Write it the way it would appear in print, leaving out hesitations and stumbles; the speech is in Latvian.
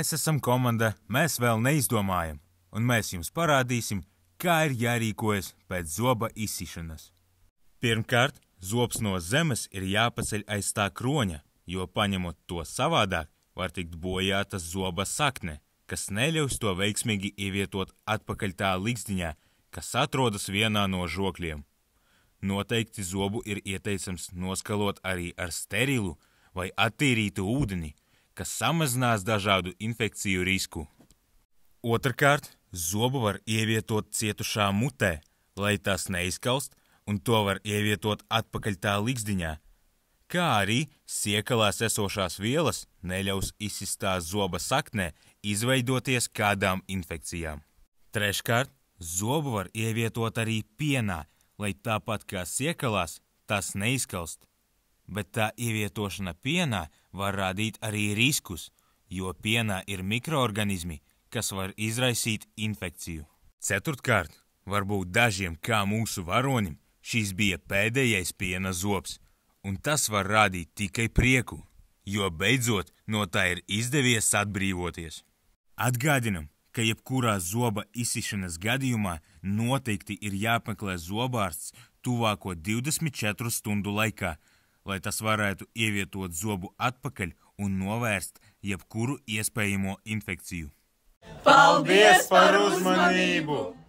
Mēs esam komanda, mēs vēl neizdomājam, un mēs jums parādīsim, kā ir jārīkojas pēc zoba izsišanas. Pirmkārt, zobs no zemes ir jāpaceļ aiz tā kroņa, jo paņemot to savādāk, var tikt bojāta zoba sakne, kas neļaus to veiksmīgi ievietot atpakaļ tā ligzdiņā, kas atrodas vienā no žokļiem. Noteikti zobu ir ieteicams noskalot arī ar sterilu vai attīrītu ūdeni, kas samazinās dažādu infekciju risku. Otrkārt, zobu var ievietot cietušā mutē, lai tas neizkalst, un to var ievietot atpakaļ tā ligzdiņā, kā arī siekalās esošās vielas neļaus izsistā zoba saknē izveidoties kādām infekcijām. Treškārt, zobu var ievietot arī pienā, lai tāpat kā siekalās, tas neizkalst. Bet tā ievietošana pienā var radīt arī riskus, jo pienā ir mikroorganismi, kas var izraisīt infekciju. Ceturtkārt, varbūt dažiem kā mūsu varonim šis bija pēdējais piena zobs, un tas var radīt tikai prieku, jo beidzot no tā ir izdevies atbrīvoties. Atgādinam, ka jebkurā zoba izsišanas gadījumā noteikti ir jāapmeklē zobārsts tuvāko 24 stundu laikā, lai tas varētu ievietot zobu atpakaļ un novērst jebkuru iespējamo infekciju. Paldies par uzmanību!